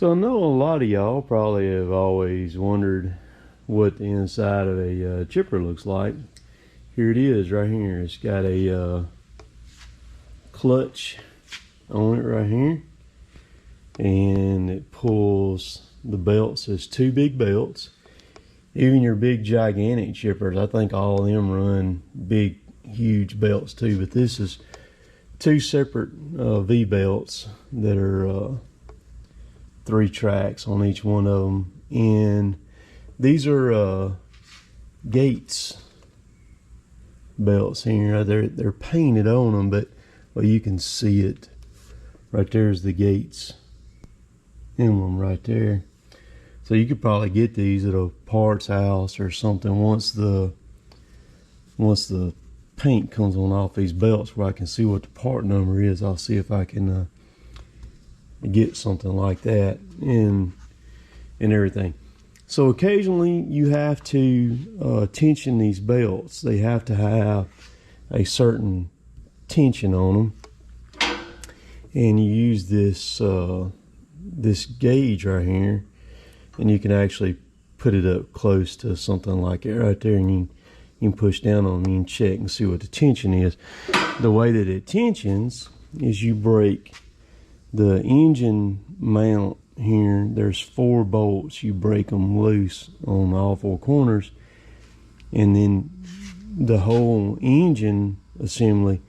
So I know a lot of y'all probably have always wondered what the inside of a chipper looks like. Here it is right here. It's got a clutch on it right here, and it pulls the belts. There's two big belts. Even your big gigantic chippers, I think all of them run big huge belts too, but this is two separate V belts that are 3 tracks on each one of them, and these are Gates belts here. They're painted on them, but well, you can see it right there's the Gates emblem right there. So you could probably get these at a parts house or something once the paint comes on off these belts, where I can see what the part number is. I'll see if I can get something like that and everything. So occasionally you have to tension these belts. They have to have a certain tension on them, and you use this this gauge right here, and you can actually put it up close to something like it right there, and you can push down on them and check and see what the tension is. The way that it tensions is you break the engine mount here. There's 4 bolts. You break them loose on all 4 corners, and then the whole engine assembly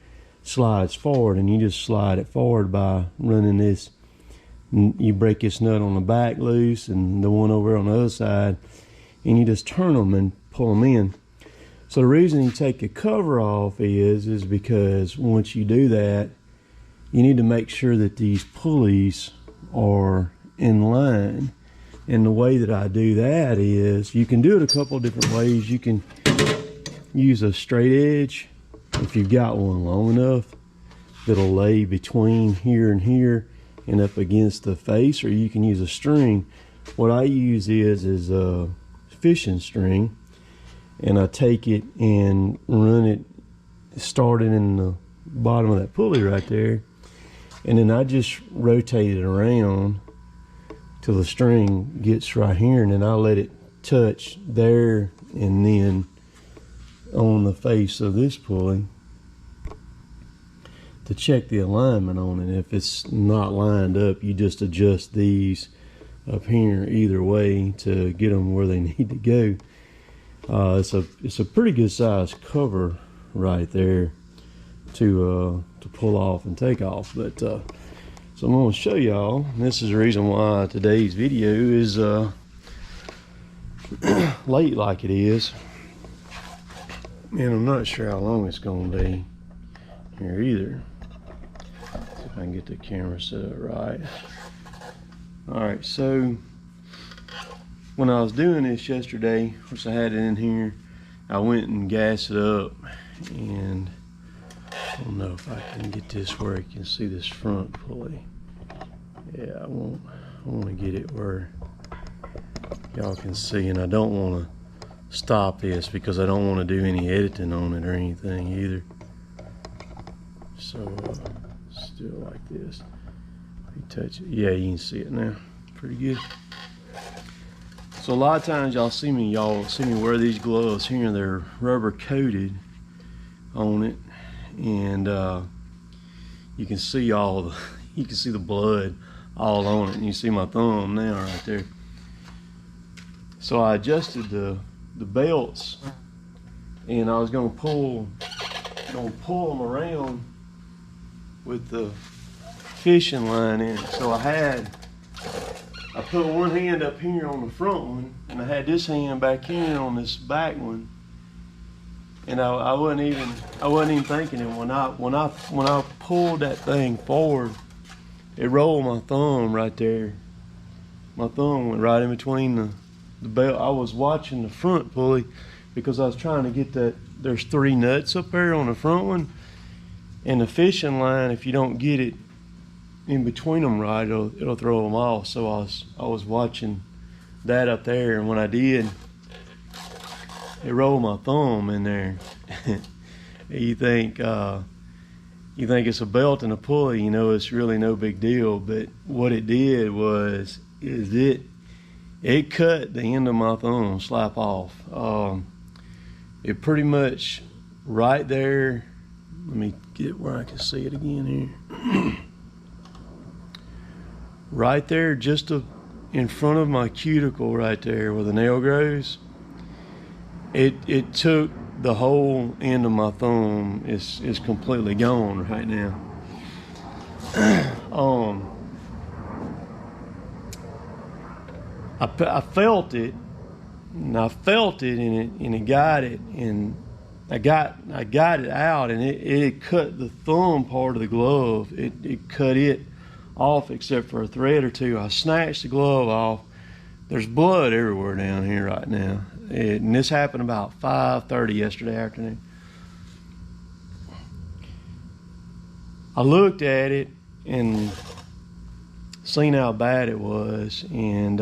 slides forward, and you just slide it forward by running this. You break this nut on the back loose and the one over on the other side, and you just turn them and pull them in. So the reason you take the cover off is because once you do that, you need to make sure that these pulleys are in line. And the way that I do that is, you can do it a couple of different ways. You can use a straight edge if you've got one long enough that'll lay between here and here and up against the face, or you can use a string. What I use is a fishing string, and I take it and run it, start it in the bottom of that pulley right there, and then I just rotate it around till the string gets right here, and then I let it touch there and then on the face of this pulley to check the alignment on it. If it's not lined up, you just adjust these up here either way to get them where they need to go. It's a pretty good size cover right there to pull off and take off. But so I'm going to show y'all. This is the reason why today's video is late like it is, and I'm not sure how long it's going to be here either. See if I can get the camera set up right. Alright, so when I was doing this yesterday, of course I had it in here, I went and gassed it up, and I don't know if I can get this where you can see this front pulley. Yeah, I want to get it where y'all can see, and I don't want to stop this because I don't want to do any editing on it or anything either. So still like this. If you touch it, yeah, you can see it now. Pretty good. So a lot of times y'all see me wear these gloves here. They're rubber coated on it, and you can see you can see the blood all on it, and you see my thumb now right there. So I adjusted the belts, and I was gonna pull them around with the fishing line in it. So I put one hand up here on the front one, and I had this hand back here on this back one, and I wasn't even thinking it. When I pulled that thing forward, it rolled my thumb right there. My thumb went right in between the belt. I was watching the front pulley because I was trying to get that. There's 3 nuts up there on the front one, and the fishing line, if you don't get it in between them right, it'll throw them off. So I was watching that up there, and when I did, it rolled my thumb in there. You think it's a belt and a pulley, you know, it's really no big deal. But what it did was is it cut the end of my thumb slap off. It pretty much right there. Let me get where I can see it again here. Right there, just in front of my cuticle, right there where the nail grows. It took the whole end of my thumb. Is completely gone right now. I felt it, and it got it, and I got it out, and it cut the thumb part of the glove. It cut it off except for a thread or two. I snatched the glove off. There's blood everywhere down here right now, and this happened about 5:30 yesterday afternoon. I looked at it and seen how bad it was, and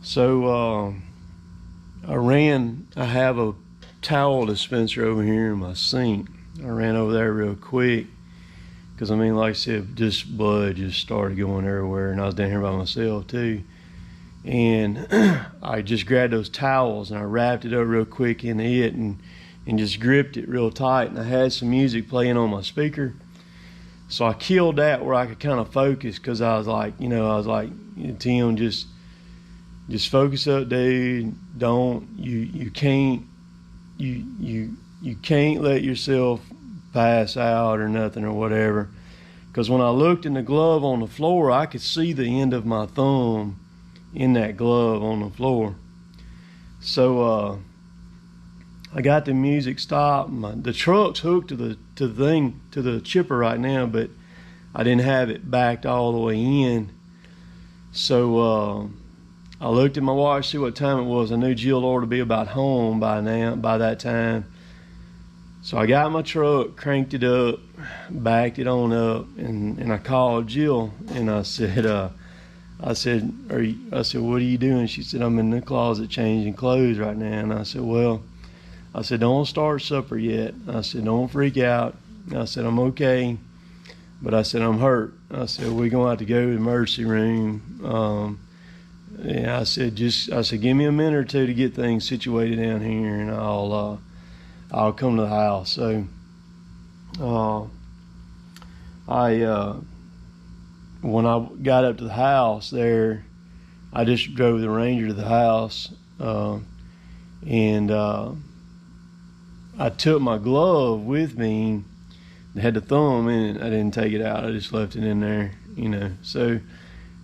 so I have a towel dispenser over here in my sink. I ran over there real quick because, I mean, like I said, just blood just started going everywhere, and I was down here by myself too. And I just grabbed those towels and I wrapped it up real quick in it and just gripped it real tight. And I had some music playing on my speaker, so I killed that where I could kind of focus, because I was like, Tim, just focus up, dude. You can't let yourself pass out or nothing or whatever. Because when I looked in the glove on the floor, I could see the end of my thumb in that glove on the floor. So I got the music stopped. The truck's hooked to the chipper right now, but I didn't have it backed all the way in. So I looked at my watch, see what time it was. I knew Jill ought to be about home by that time. So I got my truck, cranked it up, backed it on up, and I called Jill, and I said, what are you doing? She said, I'm in the closet changing clothes right now. And I said, don't start supper yet. I said, don't freak out. I said, I'm okay, but I said, I'm hurt. I said, we're going to have to go to the emergency room. I said, give me a minute or two to get things situated down here, and I'll come to the house. So when I got up to the house there, I just drove the Ranger to the house, and I took my glove with me. It had the thumb in it. I didn't take it out. I just left it in there, So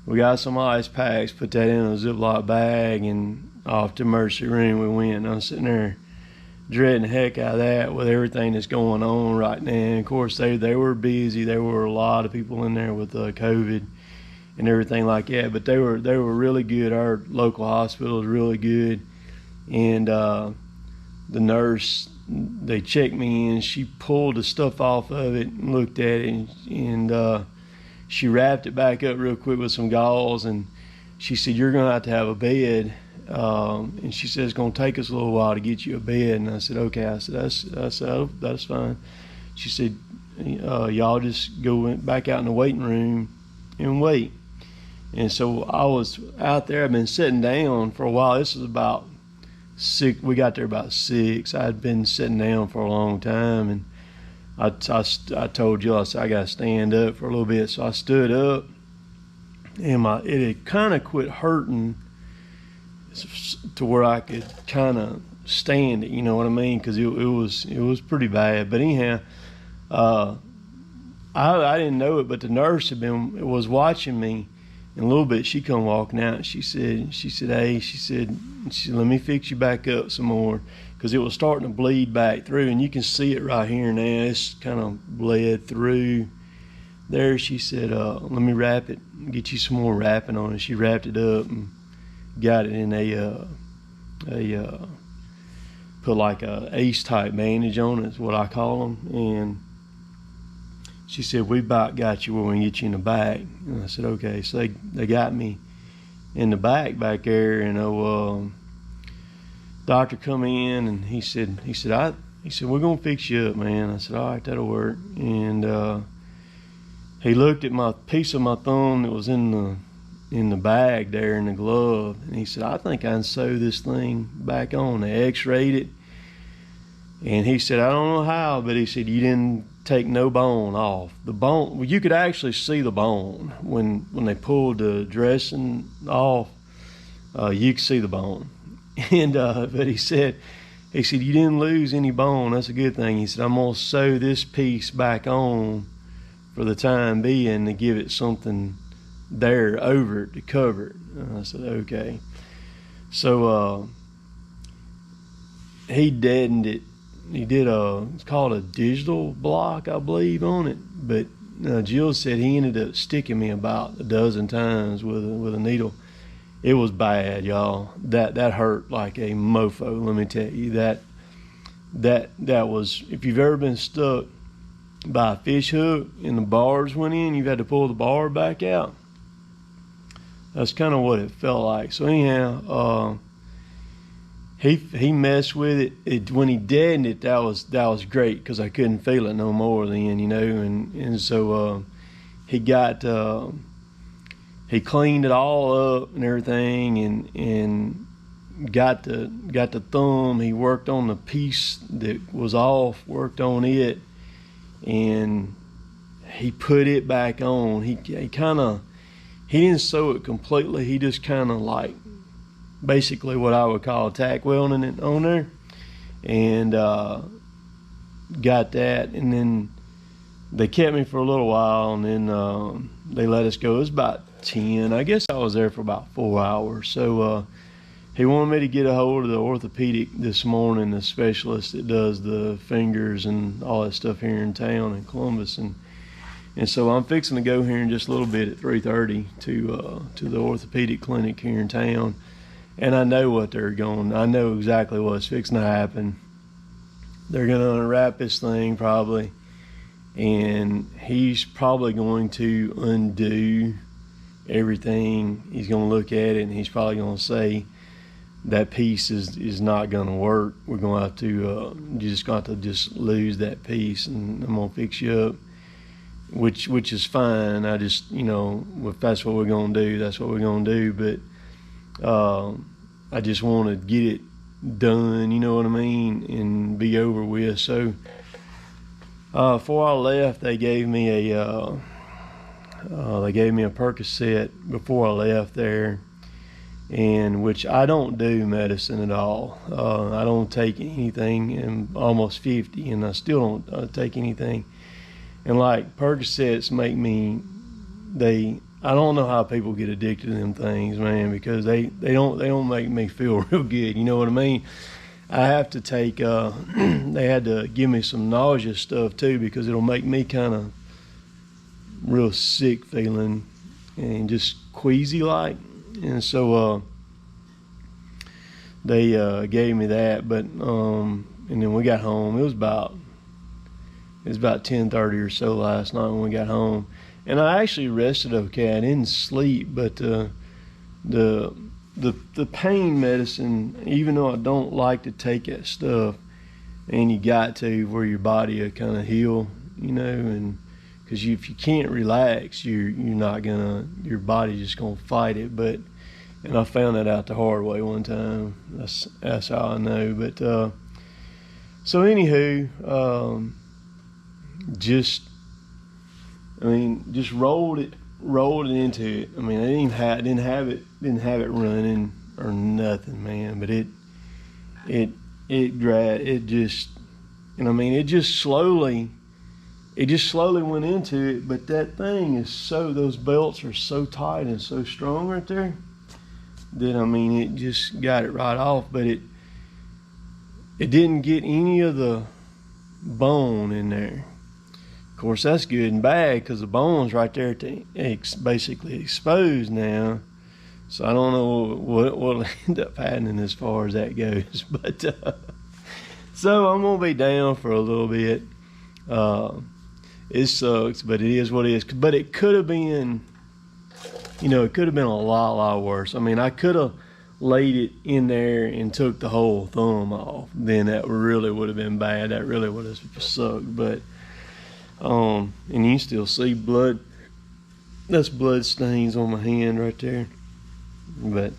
we got some ice packs, put that in a Ziploc bag, and off to the emergency room we went. And I'm sitting there dreading the heck out of that with everything that's going on right now. And of course, they were busy. There were a lot of people in there with COVID and everything like that. But they were really good. Our local hospital is really good. And the nurse, they checked me in. She pulled the stuff off of it and looked at it, and she wrapped it back up real quick with some gauze. And she said, "You're going to have a bed." And she said, it's going to take us a little while to get you a bed. And I said, okay. I said, that's fine. She said, y'all just go back out in the waiting room and wait. And so I was out there. I've been sitting down for a while. This was about 6. We got there about 6. I'd been sitting down for a long time. And I told you, I said, I got to stand up for a little bit. So I stood up, and it had kind of quit hurting to where I could kind of stand it, you know what I mean? Because it was pretty bad. But anyhow, I didn't know it, but the nurse was watching me, and a little bit she come walking out. And she said, hey, she said, let me fix you back up some more, because it was starting to bleed back through, and you can see it right here now. It's kind of bled through there. She said, let me wrap it, get you some more wrapping on it. She wrapped it up and got it in put like a ace type bandage on it, is what I call them. And she said, we about got you where we can get you in the back. And I said, okay. So they got me in the back there, and doctor come in, and he said we're gonna fix you up, man. I said, all right, that'll work. And he looked at my piece of my thumb that was in in the bag there in the glove, and he said, I think I can sew this thing back on. They x-rayed it, and he said, I don't know how, but he said, you didn't take no bone off. The bone, well, you could actually see the bone when they pulled the dressing off. You could see the bone. And but he said, you didn't lose any bone. That's a good thing. He said, I'm gonna sew this piece back on for the time being to give it something there over it to cover it. I said, okay. So he deadened it. He did it's called a digital block, I believe, on it. But Jill said he ended up sticking me about a dozen times with a needle. It was bad, y'all. That hurt like a mofo. Let me tell you, that was, if you've ever been stuck by a fish hook and the bars went in, you've had to pull the bar back out. That's kind of what it felt like. So anyhow, he messed with it. When he deadened it, that was great because I couldn't feel it no more then, you know. And so he cleaned it all up and everything, and got the thumb. He worked on the piece that was off, worked on it, and he put it back on. He didn't sew it completely. He just kind of like basically what I would call tack welding it on there, and got that. And then they kept me for a little while, and then they let us go. It was about 10. I guess I was there for about 4 hours. So he wanted me to get a hold of the orthopedic this morning, the specialist that does the fingers and all that stuff here in town in Columbus, and so I'm fixing to go here in just a little bit at 3:30 to the orthopedic clinic here in town, and I know what I know exactly what's fixing to happen. They're gonna unwrap this thing probably, and he's probably going to undo everything. He's gonna look at it and he's probably gonna say that piece is not gonna work. We're gonna have to you just got to just lose that piece, and I'm gonna fix you up. Which is fine. I just, you know, if that's what we're gonna do, that's what we're gonna do. But I just want to get it done, you know what I mean, and be over with. So before I left, they gave me a Percocet before I left there, and which I don't do medicine at all. I don't take anything. I'm almost 50, and I still don't take anything. And like Percocets make me, I don't know how people get addicted to them things, man, because they don't make me feel real good. You know what I mean? I have to take, they had to give me some nausea stuff too, because it'll make me kind of real sick feeling and just queasy like. And so they gave me that, but and then we got home. It was about 10:30 or so last night when we got home, and I actually rested okay. I didn't sleep, but the pain medicine, even though I don't like to take that stuff, and you got to where your body will kind of heal, you know, and because if you can't relax, you're not gonna, your body's just gonna fight it. But and I found that out the hard way one time. That's how I know. But so anywho. Just rolled it into it. I mean, I didn't have it running or nothing, man. But it dragged. It just slowly went into it. But that thing is those belts are so tight and so strong right there that it just got it right off. But it didn't get any of the bone in there. Of course, that's good and bad because the bone's right there basically exposed now. So I don't know what'll end up happening as far as that goes. But so I'm gonna be down for a little bit. It sucks, but it is what it is. But it could have been, it could have been a lot worse. I mean, I could have laid it in there and took the whole thumb off. Then that really would have been bad. That really would have sucked. But and you still see blood That's blood stains on my hand right there. But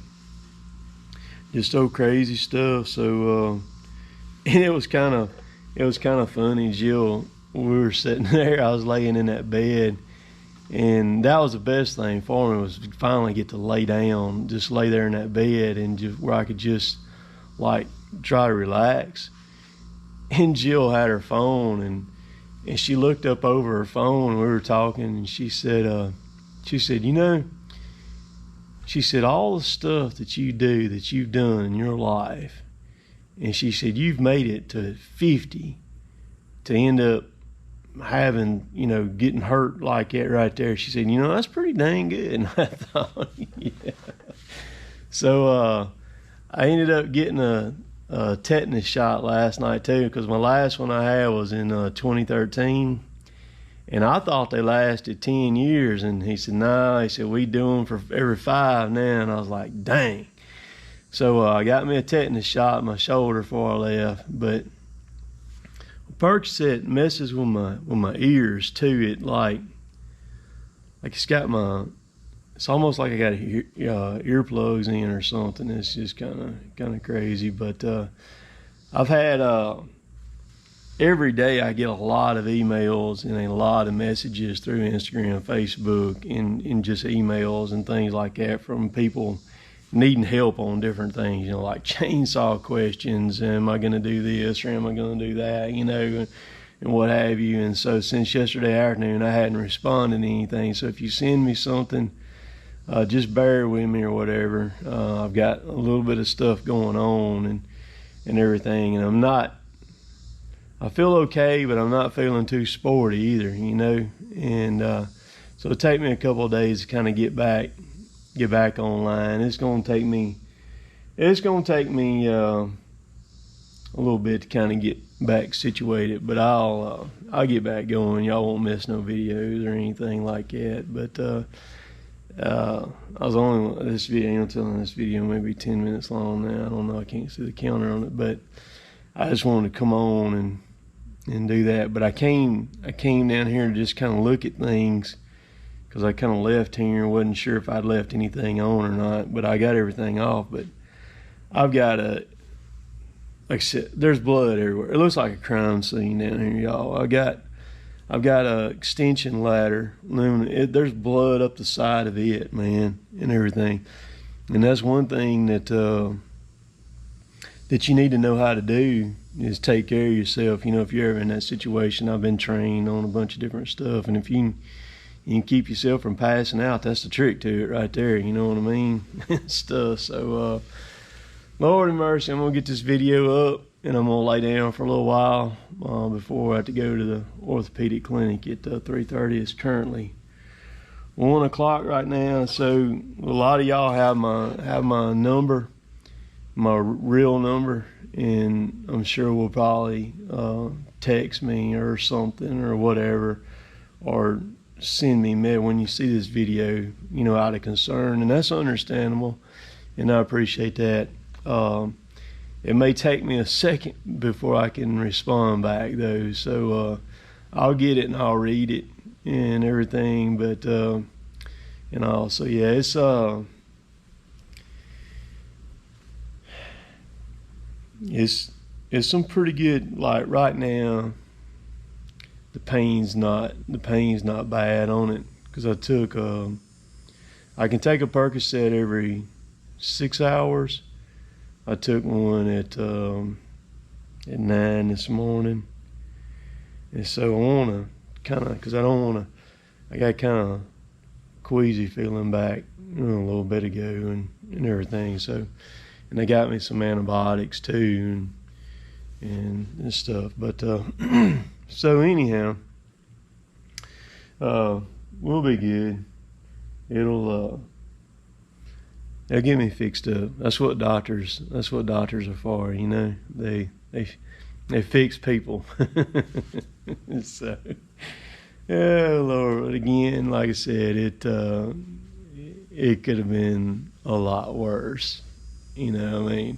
just so crazy stuff. So and it was kind of funny. Jill, we were sitting there. I was laying in that bed, and that was the best thing for me, was to finally get to lay down, just lay there in that bed, and just where I could just like try to relax. And Jill had her phone, and she looked up over her phone. We were talking, and she said, you know, she said, all the stuff that you do, that you've done in your life, and she said, you've made it to 50 to end up having, you know, getting hurt like that right there. She said, you know, that's pretty dang good. And I thought, yeah. So I ended up getting a tetanus shot last night too, because my last one I had was in 2013. And I thought they lasted 10 years. And he said, no, he said, we do them for every 5 now. And I was like, dang. So I got me a tetanus shot in my shoulder before I left. But Percocet messes with my ears too. It like it's got it's almost like I got earplugs in or something. It's just kind of crazy. But I've had every day I get a lot of emails and a lot of messages through Instagram, Facebook, and just emails and things like that from people needing help on different things, you know, like chainsaw questions. Am I going to do this or am I going to do that, you know, and what have you. And so since yesterday afternoon, I hadn't responded to anything. So if you send me something, just bear with me or whatever. I've got a little bit of stuff going on and everything. And I feel okay, but I'm not feeling too sporty either, you know. And so it'll take me a couple of days to kind of get back online. It's going to take me a little bit to kind of get back situated, but I'll get back going. Y'all won't miss no videos or anything like that. But I was only this video maybe 10 minutes long now. I don't know. I can't see the counter on it, but I just wanted to come on and do that. But I came down here to just kind of look at things, because I kind of left here and wasn't sure if I'd left anything on or not, but I got everything off. But I've got like I said, there's blood everywhere. It looks like a crime scene down here, y'all. I've got a extension ladder. There's blood up the side of it, man, and everything. And that's one thing that you need to know how to do, is take care of yourself. You know, if you're ever in that situation, I've been trained on a bunch of different stuff, and if you can keep yourself from passing out, that's the trick to it right there, you know what I mean? Stuff. So Lord have mercy, I'm gonna get this video up and I'm gonna lay down for a little while before I have to go to the orthopedic clinic at 3:30. It's currently 1 o'clock right now. So a lot of y'all have my number, my real number, and I'm sure will probably text me or something or whatever, or send me mail when you see this video, you know, out of concern, and that's understandable, and I appreciate that. It may take me a second before I can respond back though, so I'll get it and I'll read it and everything. But and also, yeah, it's some pretty good, like right now the pain's not bad on it, because I took I can take a Percocet every 6 hours. I took one at 9 this morning, and so I want to kind of, because I got kind of queasy feeling back, you know, a little bit ago and everything. So, and they got me some antibiotics too and stuff. But so anyhow, we'll be good. They'll get me fixed up. That's what doctors are for, you know. They fix people. So, oh Lord, again, like I said, it could have been a lot worse. You know what I mean?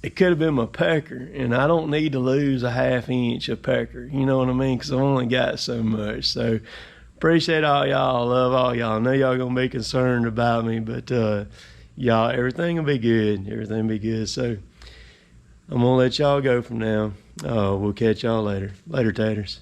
It could have been my pecker, and I don't need to lose a 1/2 inch of pecker. You know what I mean? Because I've only got so much. So Appreciate all y'all. Love all y'all. I know y'all gonna be concerned about me, but y'all, everything will be good. Everything will be good. So I'm gonna let y'all go from now. We'll catch y'all later. Later, taters.